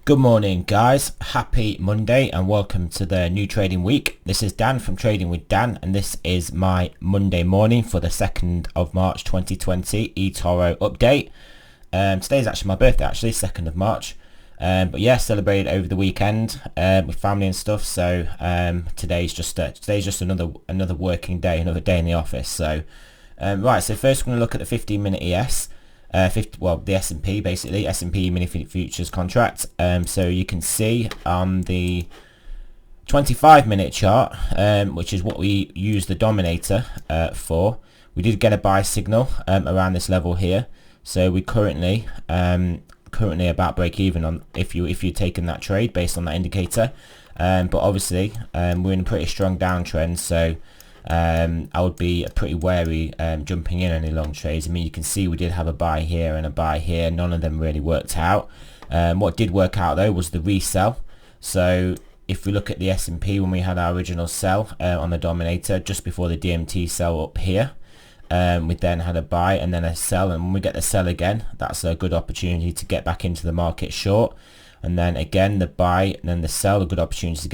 Good morning guys, happy Monday and welcome to the new trading week. This is Dan from Trading with Dan and this is my Monday morning for the 2nd of March 2020 eToro update. Today's actually my birthday, 2nd of March. But yeah, celebrated over the weekend with family and stuff, so today's just another working day, another day in the office. So right, so first we're going to look at the 15-minute ES. The S&P, basically S&P mini futures contract. So you can see on the 25-minute chart, which is what we use the Dominator for, we did get a buy signal around this level here. So we currently about break even on if you're taking that trade based on that indicator. But obviously we're in a pretty strong downtrend, so I would be pretty wary jumping in any long trades. I mean, you can see we did have a buy here and a buy here. None of them really worked out. What did work out though was the resell. So if we look at the S&P, when we had our original sell on the Dominator just before the DMT sell up here, we then had a buy and then a sell, and when we get the sell again, that's a good opportunity to get back into the market short. And then again the buy and then the sell, a good opportunity to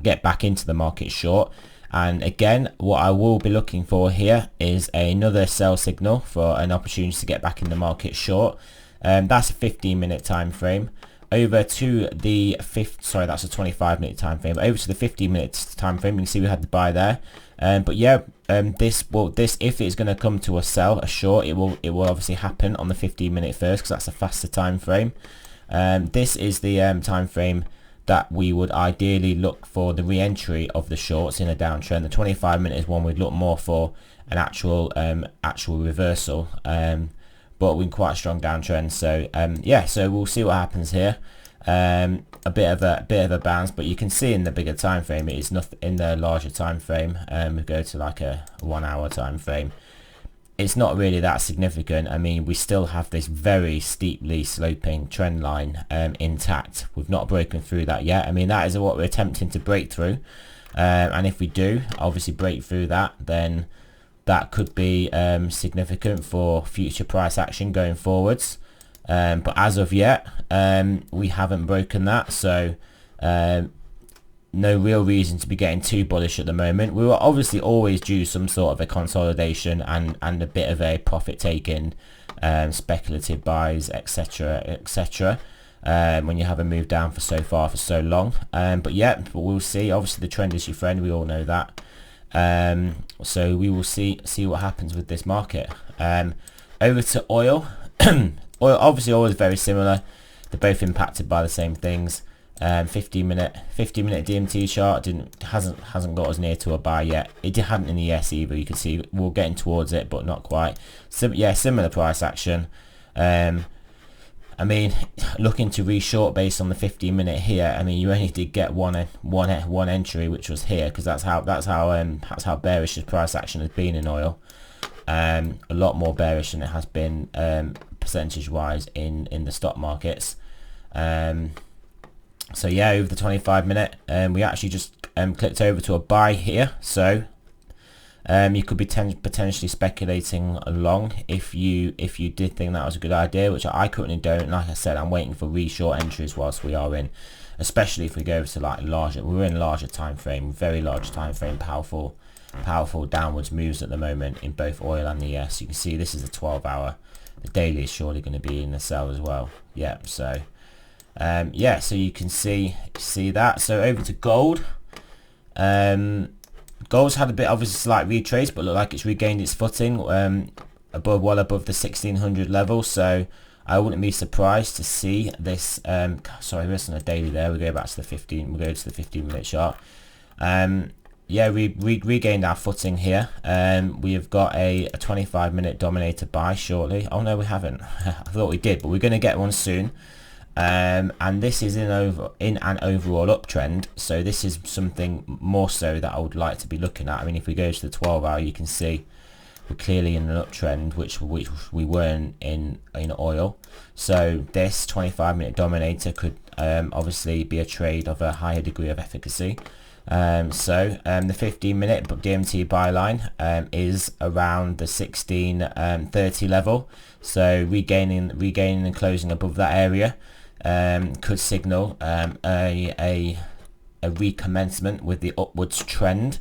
get back into the market short. And again, what I will be looking for here is another sell signal for an opportunity to get back in the market short. That's a 15-minute time frame. Over to the that's a 25-minute time frame. Over to the 15-minute time frame, you can see we had the buy there. But yeah, this if it's going to come to a sell, a short, it will obviously happen on the 15-minute first, because that's a faster time frame. This is the time frame that we would ideally look for the re-entry of the shorts in a downtrend. The 25-minute is one we'd look more for an actual reversal, but we're in quite a strong downtrend. So yeah, so we'll see what happens here. A bit of a bounce, but you can see in the bigger time frame it is nothing. In the larger time frame, we go to like a 1 hour time frame, it's not really that significant. I mean, we still have this very steeply sloping trend line intact. We've not broken through that yet. I mean, that is what we're attempting to break through, and if we do obviously break through that, then that could be significant for future price action going forwards. But as of yet, we haven't broken that, so no real reason to be getting too bullish at the moment. We will obviously always do some sort of a consolidation and a bit of a profit taking, speculative buys, etc. When you have a move down for so long. But yeah, we'll see. Obviously the trend is your friend, we all know that. So we will see what happens with this market. Over to oil. Oil is very similar. They're both impacted by the same things. 50-minute DMT chart hasn't got us near to a buy yet. It hadn't in the ES either. You can see we're getting towards it, but not quite. So yeah, similar price action. I mean, looking to reshort based on the 15-minute here. I mean, you only did get one entry, which was here, because that's how bearish the price action has been in oil. A lot more bearish than it has been percentage-wise in the stock markets. So yeah, over the 25-minute, we actually just clicked over to a buy here. So you could be potentially speculating along if you did think that was a good idea, which I currently don't. Like I said, I'm waiting for reshort entries whilst we are in, especially if we go to like we're in larger time frame, very large time frame, powerful downwards moves at the moment in both oil and the ES. You can see this is a 12-hour. The daily is surely going to be in the sell as well. Yeah, so yeah, so you can see that. So over to gold. Gold's had a bit obviously slight retrace, but look like it's regained its footing well above the 1600 level. So I wouldn't be surprised to see this. Sorry, we're on a daily there. We go back to the 15. We go to the 15-minute chart. Yeah, we regained our footing here. We have got a 25-minute Dominator buy shortly. Oh no, we haven't. I thought we did, but we're going to get one soon. And this is in an overall uptrend, so this is something more so that I would like to be looking at. I mean, if we go to the 12-hour, you can see we're clearly in an uptrend, which we weren't in oil. So this 25-minute Dominator could obviously be a trade of a higher degree of efficacy. So the 15-minute DMT byline is around the 1630 level. So regaining and closing above that area. could signal a recommencement with the upwards trend.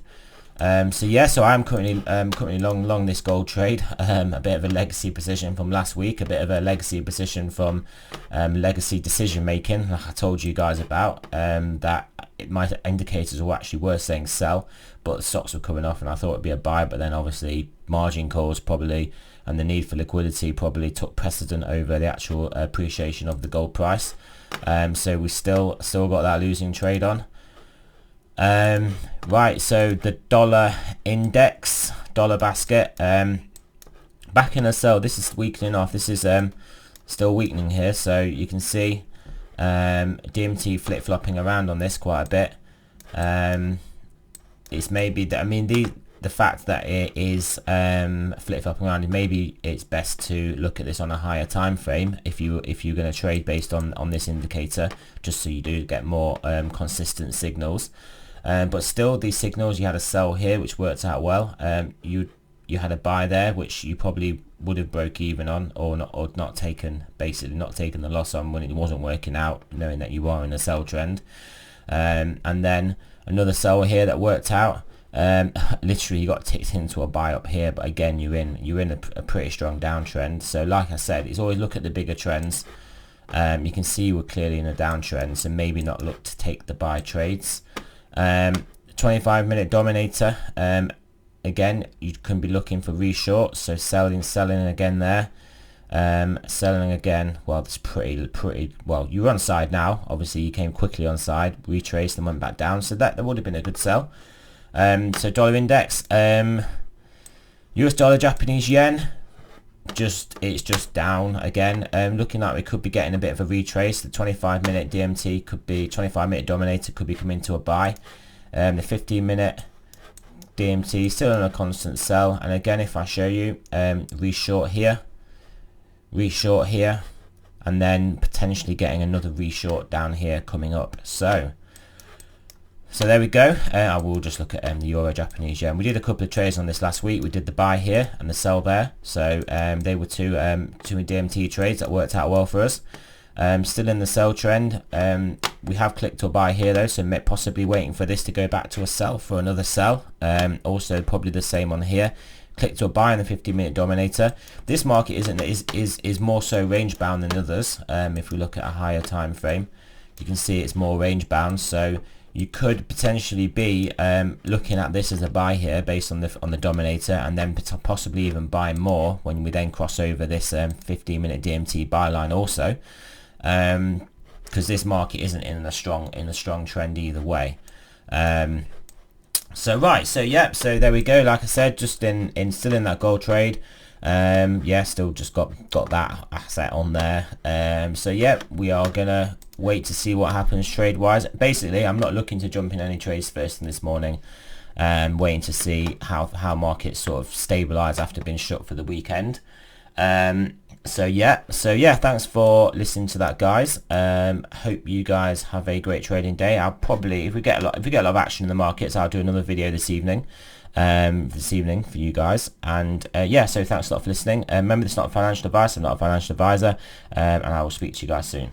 So yeah, so I'm currently long this gold trade. A bit of a legacy position from last week, a bit of a legacy position from legacy decision making, like I told you guys about. That my indicators were saying sell, but the stocks were coming off, and I thought it'd be a buy. But then obviously margin calls probably and the need for liquidity probably took precedent over the actual appreciation of the gold price. So we still got that losing trade on. Right, so the dollar index, dollar basket, back in a sell. This is weakening off. This is still weakening here, so you can see DMT flip-flopping around on this quite a bit. It's maybe that, I mean, the fact that it is flip-flopping around, maybe it's best to look at this on a higher time frame if you're going to trade based on this indicator, just so you do get more consistent signals. But still, these signals, you had a sell here which worked out well. You had a buy there which you probably would have broke even on, or not taken the loss on when it wasn't working out, knowing that you are in a sell trend. And then another sell here that worked out. Literally you got ticked into a buy up here, but again you're in a pretty strong downtrend. So like I said, it's always look at the bigger trends. You can see we're clearly in a downtrend, so maybe not look to take the buy trades. 25-minute Dominator, again you can be looking for reshorts, so selling again there, selling again. Well, it's pretty well, you're on side now, obviously you came quickly on side, retraced and went back down, so that would have been a good sell. So dollar index, US dollar Japanese yen, it's just down again. Looking like we could be getting a bit of a retrace. The 25-minute DMT could be 25-minute Dominator could be coming to a buy. The 15-minute DMT still on a constant sell, and again if I show you reshort here, and then potentially getting another reshort down here coming up. So there we go. I will just look at the Euro Japanese yen. We did a couple of trades on this last week. We did the buy here and the sell there. So they were two DMT trades that worked out well for us. Still in the sell trend. We have clicked to buy here though, so possibly waiting for this to go back to a sell for another sell. Also probably the same on here. Click to a buy in the 15-minute Dominator. This market is more so range bound than others. If we look at a higher time frame, you can see it's more range bound. So you could potentially be looking at this as a buy here based on the Dominator, and then possibly even buy more when we then cross over this 15-minute DMT buy line also, because this market isn't in a strong trend either way. So there we go. Like I said, just still in that gold trade. Still just got that asset on there. So yeah, we are gonna wait to see what happens trade wise. Basically, I'm not looking to jump in any trades first thing this morning. Waiting to see how markets sort of stabilize after being shut for the weekend. So yeah, thanks for listening to that, guys. Hope you guys have a great trading day. I'll probably, if we get a lot of action in the markets, I'll do another video this evening for you guys. And so thanks a lot for listening. Remember, this is not financial advice. I'm not a financial advisor, and I will speak to you guys soon.